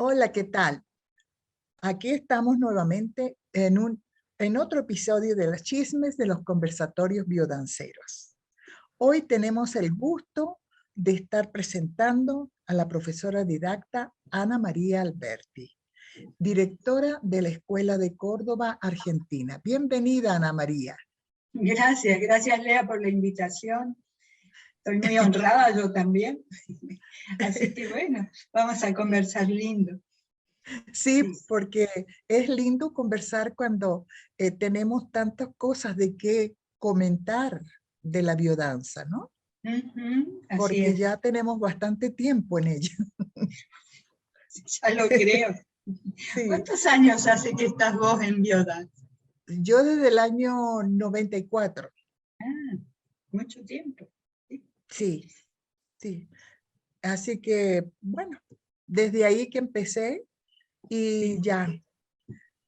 Hola, ¿qué tal? Aquí estamos nuevamente en otro episodio de los chismes de los conversatorios biodanceros. Hoy tenemos el gusto de estar presentando a la profesora didacta Ana María Alberti, directora de la Escuela de Córdoba, Argentina. Bienvenida, Ana María. Gracias Lea por la invitación. Estoy muy honrada yo también. Así que bueno, vamos a conversar lindo. Sí, porque es lindo conversar cuando tenemos tantas cosas de qué comentar de la biodanza, ¿no? Así Porque es. ya tenemos bastante tiempo en ella. Ya lo creo. Sí, ¿Cuántos años hace que estás vos en biodanza? yo desde el año 94. Ah, mucho tiempo. Sí, sí. Así que, bueno, desde ahí que empecé y Sí. ya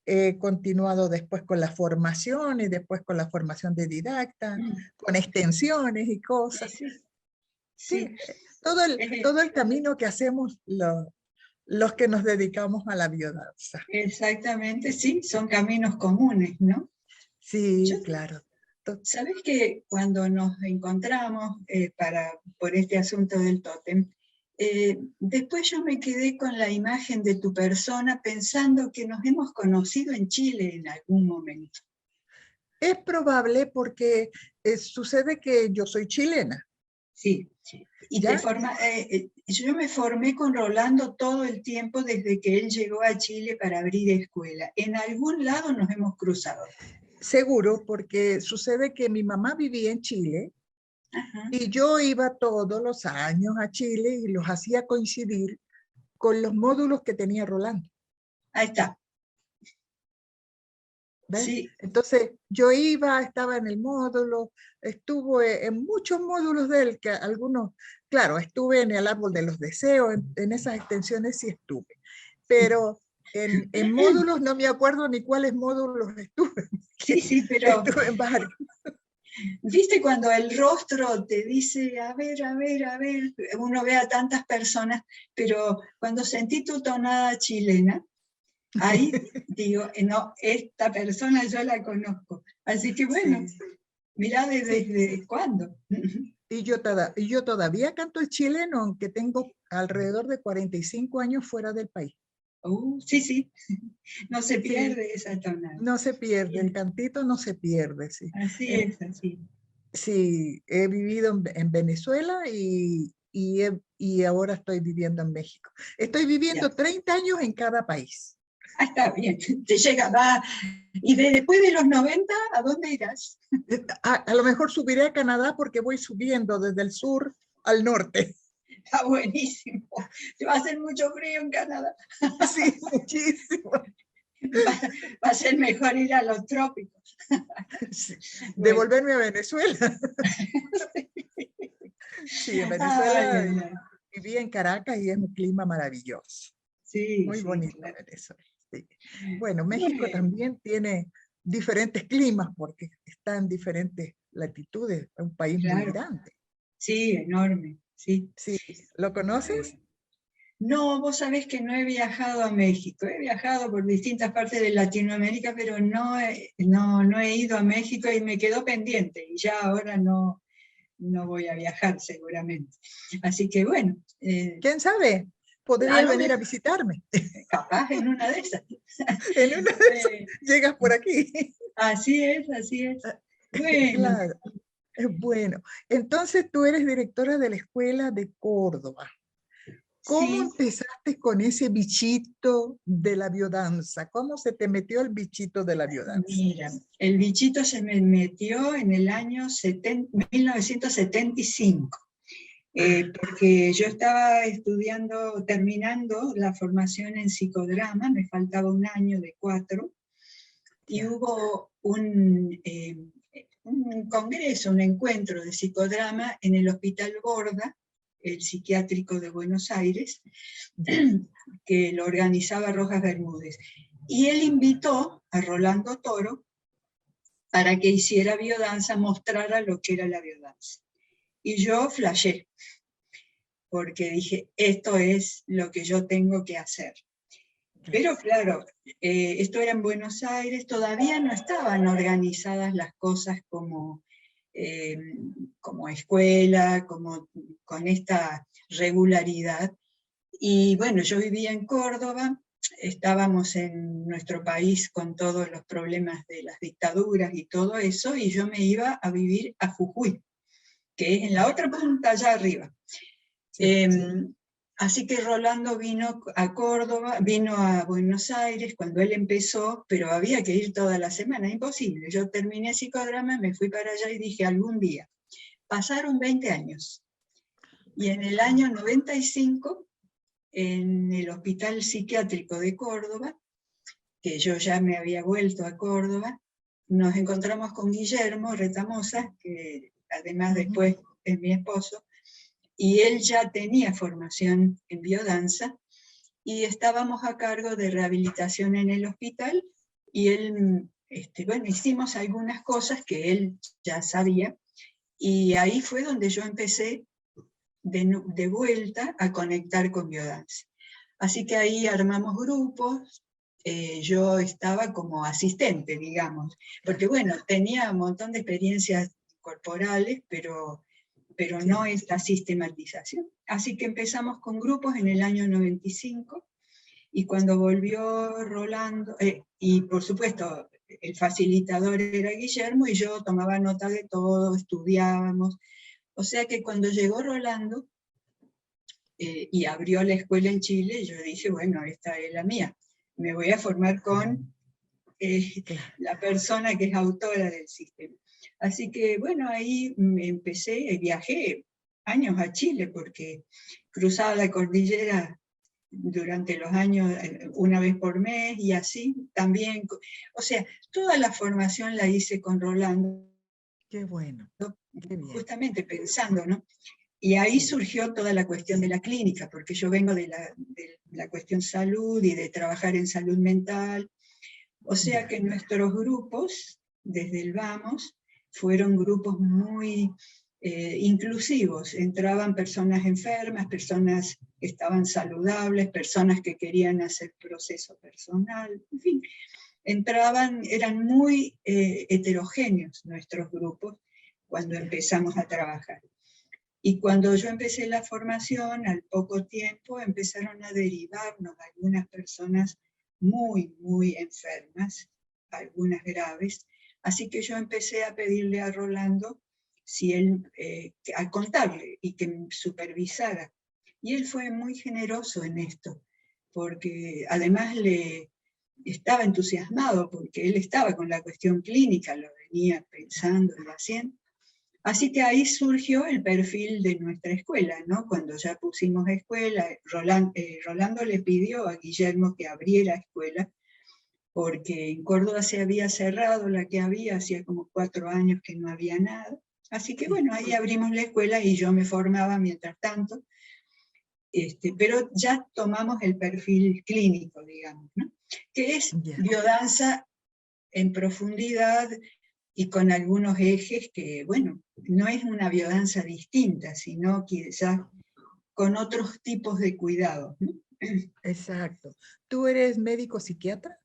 he continuado después con la formación y después con la formación de didacta, con extensiones y cosas. Sí. Sí, Sí. todo el camino que hacemos los que nos dedicamos a la biodanza. Exactamente, sí, son caminos comunes, ¿no? Sí, claro. Sabes que cuando nos encontramos por este asunto del tótem, después yo me quedé con la imagen de tu persona pensando que nos hemos conocido en Chile en algún momento. Es probable porque sucede que yo soy chilena, Sí. Y ¿ya? yo me formé con Rolando todo el tiempo desde que él llegó a Chile para abrir escuela. En algún lado nos hemos cruzado. Seguro, porque sucede que mi mamá vivía en Chile Ajá. y yo iba todos los años a Chile y los hacía coincidir con los módulos que tenía Rolando. Ahí está. ¿Ves? Sí. Entonces yo iba, estaba en el módulo, estuve en muchos módulos de él, que algunos, claro, estuve en el árbol de los deseos, en esas extensiones sí estuve, pero en módulos no me acuerdo ni cuáles módulos estuve. Sí, pero Estuve en varios. ¿viste cuando el rostro te dice, a ver, uno ve a tantas personas, pero cuando sentí tu tonada chilena, ahí digo, no, esta persona yo la conozco. Así que bueno, Sí, mirá sí. desde cuándo. Y yo todavía canto el chileno, aunque tengo alrededor de 45 años fuera del país. Sí, no se Sí, pierde esa tonada. no se pierde, el cantito no se pierde, sí. Así En- es, así. Sí, he vivido en Venezuela y ahora estoy viviendo en México. Estoy Ya. viviendo 30 años en cada país. Ah, está bien, te llega, va. Y después de los 90, ¿a dónde irás? A lo mejor subiré a Canadá porque voy subiendo desde el sur al norte. Está buenísimo. Te va a hacer mucho frío en Canadá. Sí, muchísimo. Va a ser mejor ir a los trópicos. Sí. Bueno. Devolverme a Venezuela. Sí, en Venezuela Ay. viví en Caracas y es un clima maravilloso. Sí, Muy sí, bonito claro. Venezuela. Sí. Bueno, México Bueno, también tiene diferentes climas porque está en diferentes latitudes. Es un país muy claro. grande. Sí, enorme, sí. Sí, ¿lo conoces? No, vos sabés que no he viajado a México. He viajado por distintas partes de Latinoamérica, pero no he ido a México y me quedó pendiente. Y ya ahora no voy a viajar seguramente. Así que bueno, ¿Quién sabe? a Podrías lo venir a mejor, visitarme. capaz en una de esas. En una de esas Bueno, llegas por aquí. así es, así es. Bueno, Claro, es bueno. Entonces tú eres directora de la Escuela de Córdoba. ¿Cómo sí. empezaste con ese bichito de la biodanza? ¿Cómo se te metió el bichito de la biodanza? Mira, el bichito se me metió en el año 1975, porque yo estaba estudiando, terminando la formación en psicodrama, me faltaba un año de 4, y Ya, hubo un congreso, un encuentro de psicodrama en el Hospital Borda, el psiquiátrico de Buenos Aires, ya, que lo organizaba Rojas Bermúdez. Y él invitó a Rolando Toro para que hiciera biodanza, mostrara lo que era la biodanza. Y yo flashé, porque dije, esto es lo que yo tengo que hacer. Pero claro, esto era en Buenos Aires, todavía no estaban organizadas las cosas como escuela, como con esta regularidad. Y bueno, yo vivía en Córdoba, estábamos en nuestro país con todos los problemas de las dictaduras y todo eso, y yo me iba a vivir a Jujuy, que es en la otra punta allá arriba. Sí. Así que Rolando vino a Córdoba, vino a Buenos Aires cuando él empezó, pero había que ir toda la semana, imposible. Yo terminé psicodrama, me fui para allá y dije algún día. Pasaron 20 años. Y en el año 95, en el Hospital Psiquiátrico de Córdoba, que yo ya me había vuelto a Córdoba, nos encontramos con Guillermo Retamosa, que además después es mi esposo, y él ya tenía formación en biodanza, y estábamos a cargo de rehabilitación en el hospital, y él, bueno, hicimos algunas cosas que él ya sabía, y ahí fue donde yo empecé de vuelta a conectar con biodanza. Así que ahí armamos grupos, yo estaba como asistente, digamos, porque bueno, tenía un montón de experiencias corporales, pero no esta sistematización. Así que empezamos con grupos en el año 95, y cuando volvió Rolando, y por supuesto el facilitador era Guillermo, y yo tomaba nota de todo, estudiábamos. O sea que cuando llegó Rolando y abrió la escuela en Chile, yo dije, bueno, esta es la mía. Me voy a formar con la persona que es autora del sistema. Así que bueno, ahí empecé, viajé años a Chile, porque cruzaba la cordillera durante los años, una vez por mes, y así también. O sea, toda la formación la hice con Rolando. Qué bueno. Qué bien. Justamente pensando, ¿no? Y ahí surgió toda la cuestión de la clínica, porque yo vengo de la cuestión salud y de trabajar en salud mental. O sea que nuestros grupos, desde el Vamos, fueron grupos muy inclusivos. Entraban personas enfermas, personas que estaban saludables, personas que querían hacer proceso personal, en fin. Eran muy heterogéneos nuestros grupos cuando empezamos a trabajar. Y cuando yo empecé la formación, al poco tiempo empezaron a derivarnos algunas personas muy, muy enfermas, algunas graves. Así que yo empecé a pedirle a Rolando si él, a contarle y que me supervisara. Y él fue muy generoso en esto, porque además estaba entusiasmado, porque él estaba con la cuestión clínica, lo venía pensando y haciendo. Así que ahí surgió el perfil de nuestra escuela, ¿no? Cuando ya pusimos escuela, Rolando le pidió a Guillermo que abriera escuela, porque en Córdoba se había cerrado la que había, hacía como 4 años que no había nada. Así que bueno, ahí abrimos la escuela y yo me formaba mientras tanto, pero ya tomamos el perfil clínico, digamos, ¿no? Que es biodanza en profundidad, y con algunos ejes que, bueno, no es una biodanza distinta, sino quizás con otros tipos de cuidados, ¿no? Exacto. ¿Tú eres médico psiquiatra?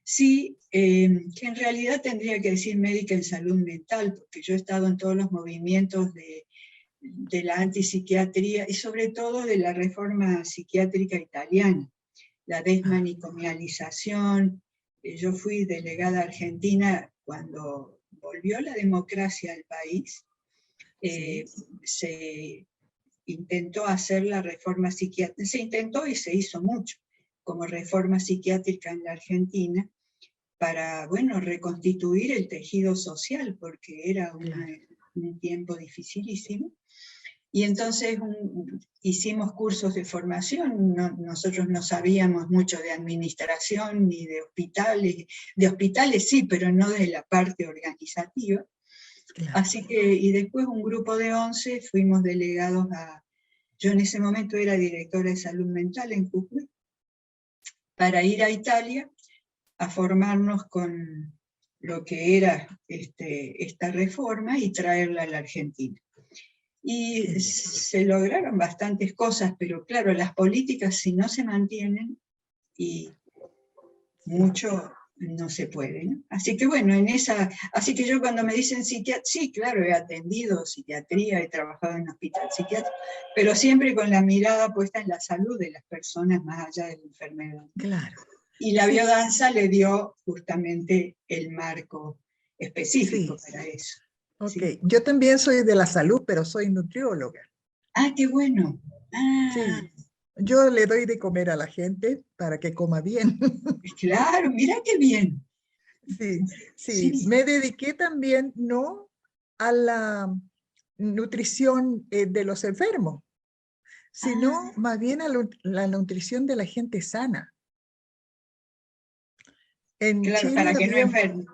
Sí, que en realidad tendría que decir médica en salud mental, porque yo he estado en todos los movimientos de la antipsiquiatría y sobre todo de la reforma psiquiátrica italiana, la desmanicomialización. Yo fui delegada argentina cuando volvió la democracia al país. Se intentó hacer la reforma psiquiátrica, se intentó y se hizo mucho como reforma psiquiátrica en la Argentina para, bueno, reconstituir el tejido social, porque era un tiempo dificilísimo. Y entonces hicimos cursos de formación, nosotros no sabíamos mucho de administración ni de hospitales sí, pero no de la parte organizativa. Así que, y después un grupo de 11 fuimos delegados yo en ese momento era directora de salud mental en Jujuy, para ir a Italia a formarnos con lo que era esta reforma y traerla a la Argentina. Y se lograron bastantes cosas, pero claro, las políticas si no se mantienen, y mucho no se puede, ¿no? Así que bueno, así que yo cuando me dicen psiquiatra, sí, claro, he atendido psiquiatría, he trabajado en hospital psiquiátrico, pero siempre con la mirada puesta en la salud de las personas más allá de la enfermedad. Claro. Y la biodanza le dio justamente el marco específico para eso. Ok, ¿Sí? yo también soy de la salud, pero soy nutrióloga. Ah, qué bueno. Ah, Sí, yo le doy de comer a la gente para que coma bien. claro, mira qué bien. Sí, sí, Sí. me dediqué también no a la nutrición de los enfermos, sino Ah, más bien a la nutrición de la gente sana. En claro, para Chile que no había, enferme.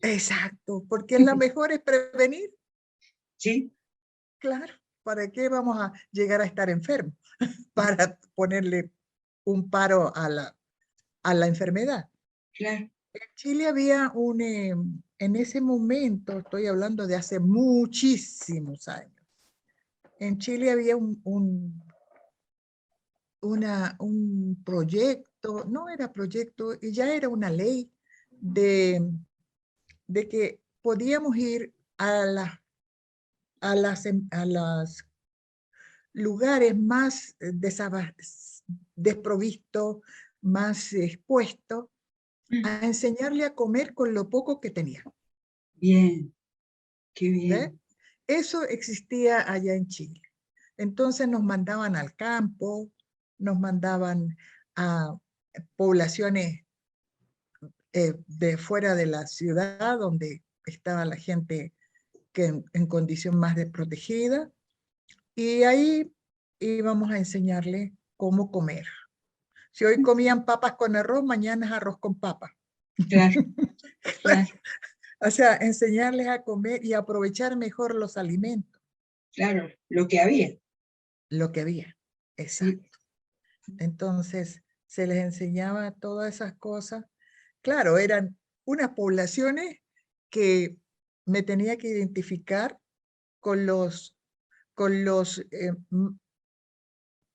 exacto, porque la mejor es prevenir, Sí, claro, ¿para qué vamos a llegar a estar enfermos? Para ponerle un paro a la enfermedad. claro. En Chile había en ese momento, estoy hablando de hace muchísimos años, en Chile había un proyecto, no era proyecto, ya era una ley de, de que podíamos ir a las lugares más desprovistos, más expuestos, Mm, a enseñarle a comer con lo poco que tenía. bien, qué ¿Ve? bien. Eso existía allá en Chile. Entonces nos mandaban al campo, nos mandaban a poblaciones de fuera de la ciudad, donde estaba la gente que en condición más desprotegida, y ahí íbamos a enseñarles cómo comer. Si hoy comían papas con arroz, mañana es arroz con papas. Claro, claro, O sea, enseñarles a comer y aprovechar mejor los alimentos, claro, lo que había. lo que había. Sí, Exacto. Entonces, se les enseñaba todas esas cosas. Claro, eran unas poblaciones que me tenía que identificar con los,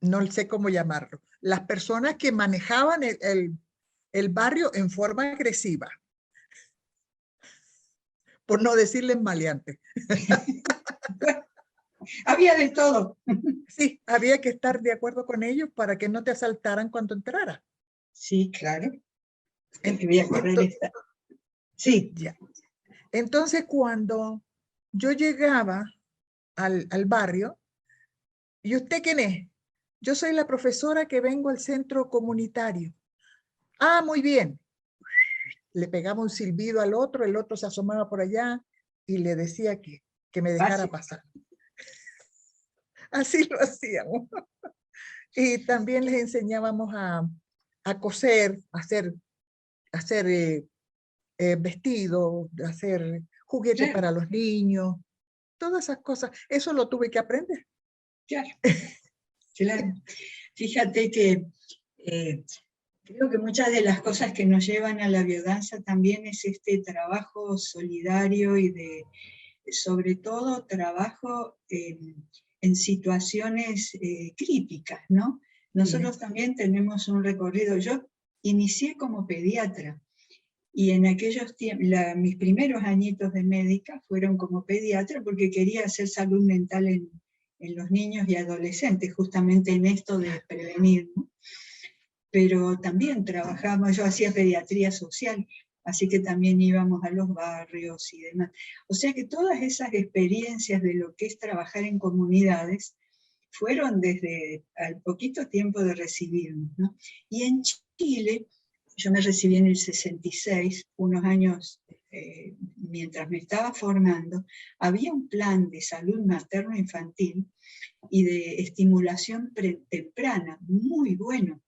no sé cómo llamarlo, las personas que manejaban el barrio en forma agresiva, por no decirles maleantes. bueno, había de todo. Sí, había que estar de acuerdo con ellos para que no te asaltaran cuando entraras. Sí, claro, En- había que ver ento- esta. Sí, ya. Entonces, cuando yo llegaba al barrio, ¿y usted quién es? Yo soy la profesora que vengo al centro comunitario. Ah, muy bien. Le pegaba un silbido al otro, el otro se asomaba por allá y le decía que me dejara pase. pasar. Así lo hacíamos. Y también les enseñábamos a coser, a hacer vestidos, hacer juguetes Claro, para los niños, todas esas cosas. Eso lo tuve que aprender. claro, claro. Fíjate que eh, creo que muchas de las cosas que nos llevan a la biodanza también es este trabajo solidario y sobre todo trabajo en situaciones críticas, ¿no? Sí, Nosotros también tenemos un recorrido. Yo inicié como pediatra y en aquellos tiempos, mis primeros añitos de médica fueron como pediatra porque quería hacer salud mental en los niños y adolescentes, justamente en esto de prevenir, ¿no? Pero también trabajamos, yo hacía pediatría social, así que también íbamos a los barrios y demás. O sea que todas esas experiencias de lo que es trabajar en comunidades fueron desde al poquito tiempo de recibirnos, ¿no? Y en Chile, yo me recibí en el 66, unos años mientras me estaba formando, había un plan de salud materno-infantil y de estimulación temprana muy bueno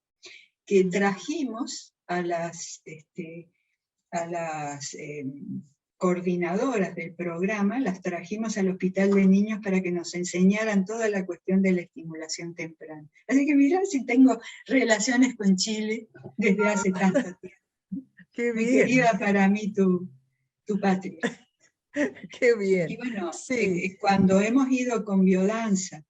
que trajimos a las coordinadoras del programa, las trajimos al Hospital de Niños para que nos enseñaran toda la cuestión de la estimulación temprana. Así que mirá si tengo relaciones con Chile desde hace tanto tiempo. qué Muy bien, querida para mí tu patria. qué bien. Y bueno, Sí, cuando hemos ido con biodanza,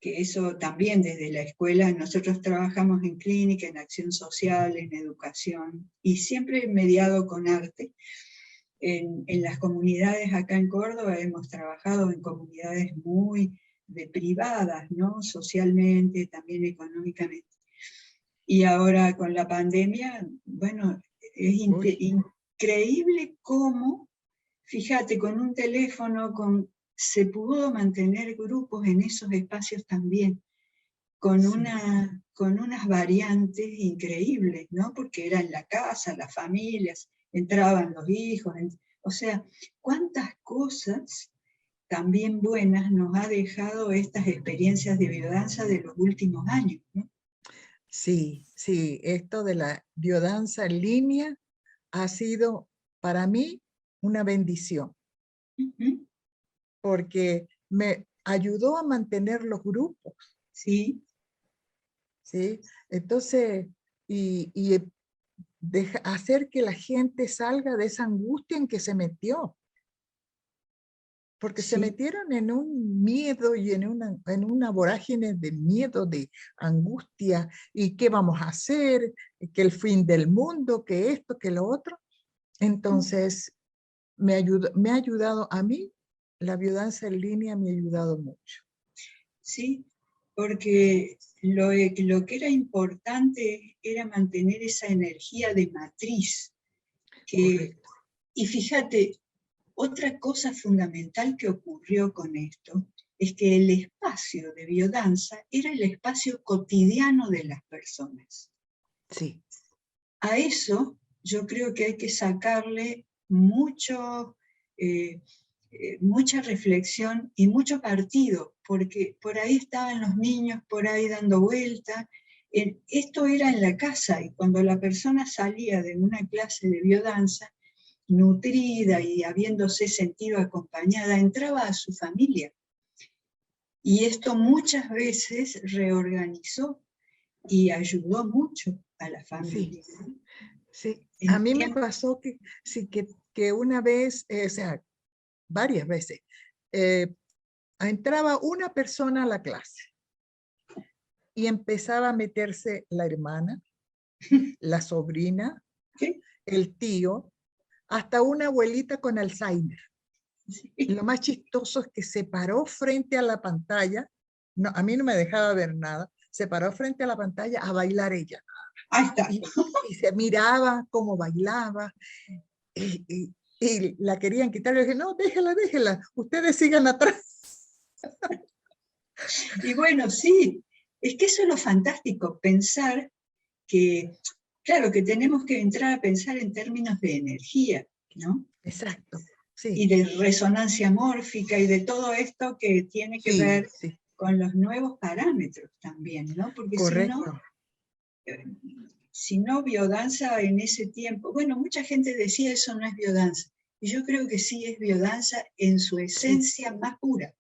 que eso también desde la escuela, nosotros trabajamos en clínica, en acción social, en educación, y siempre mediado con arte. En las comunidades acá en Córdoba hemos trabajado en comunidades muy privadas, ¿no? Socialmente, también económicamente. Y ahora con la pandemia, bueno, es increíble cómo, fíjate, con un teléfono se pudo mantener grupos en esos espacios también, con unas variantes increíbles, ¿no? Porque era en la casa, las familias, entraban los hijos, o sea, cuántas cosas también buenas nos ha dejado estas experiencias de biodanza de los últimos años, ¿no? Sí, sí, esto de la biodanza en línea ha sido para mí una bendición, porque me ayudó a mantener los grupos. Sí. ¿Sí? Entonces, y hacer que la gente salga de esa angustia en que se metió. Porque se metieron en un miedo y en una vorágine de miedo, de angustia, y qué vamos a hacer, que el fin del mundo, que esto, que lo otro. Entonces, me ha ayudado a mí, la biodanza en línea me ha ayudado mucho. Sí, porque lo que era importante era mantener esa energía de matriz. Y fíjate, otra cosa fundamental que ocurrió con esto es que el espacio de biodanza era el espacio cotidiano de las personas. Sí. A eso yo creo que hay que sacarle mucha reflexión y mucho partido, porque por ahí estaban los niños, por ahí dando vuelta. Esto era en la casa, y cuando la persona salía de una clase de biodanza, nutrida y habiéndose sentido acompañada, entraba a su familia. Y esto muchas veces reorganizó y ayudó mucho a la familia. Sí. A mí me pasó que, sí, que una vez, o sea, varias veces, entraba una persona a la clase y empezaba a meterse la hermana, la sobrina, el tío, hasta una abuelita con Alzheimer. Y lo más chistoso es que se paró frente a la pantalla, no, a mí no me dejaba ver nada, se paró frente a la pantalla a bailar ella. Ahí está. Y se miraba cómo bailaba, y la querían quitar. Le dije, no, déjela, ustedes sigan atrás. Y bueno, sí, es que eso es lo fantástico, pensar que, claro, que tenemos que entrar a pensar en términos de energía, ¿no? Exacto, sí. Y de resonancia mórfica y de todo esto que tiene que ver con los nuevos parámetros también, ¿no? Porque si no, biodanza en ese tiempo, bueno, mucha gente decía eso no es biodanza, y yo creo que sí es biodanza en su esencia más pura,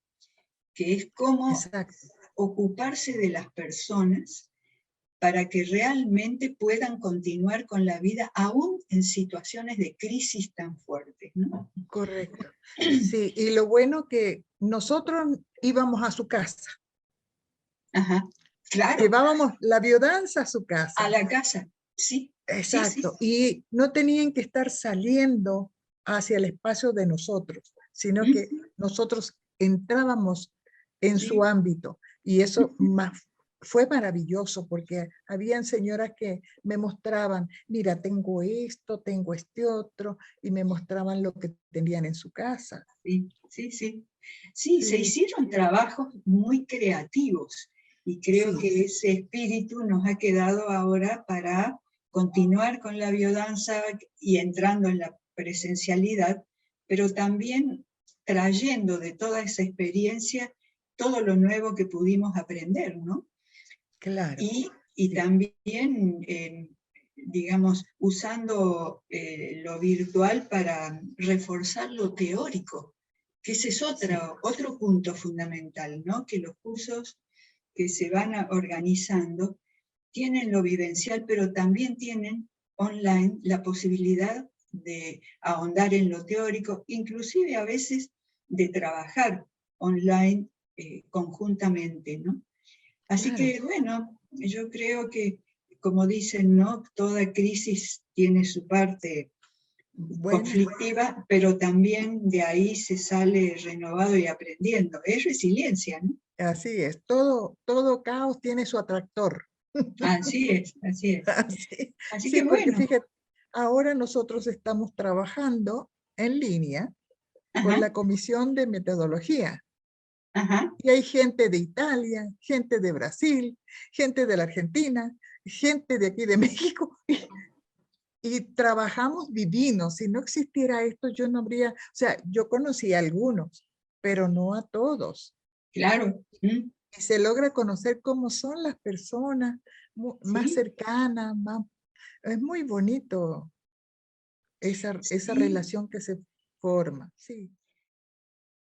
que es cómo ocuparse de las personas para que realmente puedan continuar con la vida aún en situaciones de crisis tan fuertes, ¿no? Correcto. Sí, y lo bueno que nosotros íbamos a su casa. Ajá, claro. Llevábamos la biodanza a su casa. A la casa, sí. Exacto. Sí. Y no tenían que estar saliendo hacia el espacio de nosotros, sino que nosotros entrábamos en su ámbito. Y eso fue maravilloso, porque habían señoras que me mostraban, mira, tengo esto, tengo este otro, y me mostraban lo que tenían en su casa. Sí, se hicieron trabajos muy creativos, y creo que ese espíritu nos ha quedado ahora para continuar con la biodanza y entrando en la presencialidad, pero también trayendo de toda esa experiencia todo lo nuevo que pudimos aprender, ¿no? Claro. Y también, digamos, usando lo virtual para reforzar lo teórico, que ese es otro punto fundamental, ¿no? Que los cursos que se van organizando tienen lo vivencial, pero también tienen online la posibilidad de ahondar en lo teórico, inclusive a veces de trabajar online conjuntamente, ¿no? Así Claro, que, bueno, yo creo que, como dicen, ¿no? Toda crisis tiene su parte buena, conflictiva, pero también de ahí se sale renovado y aprendiendo. Es resiliencia, ¿no? así es. Todo caos tiene su atractor. Así es, así es. Así, Así sí, que porque bueno, fíjate, ahora nosotros estamos trabajando en línea con ajá, la Comisión de Metodología. ajá, Y hay gente de Italia, gente de Brasil, gente de la Argentina, gente de aquí de México, y trabajamos divino. Si no existiera esto, yo no habría, o sea, yo conocí a algunos, pero no a todos. claro, Y se logra conocer cómo son las personas más sí, cercanas, más, es muy bonito esa sí. relación que se forma. Sí,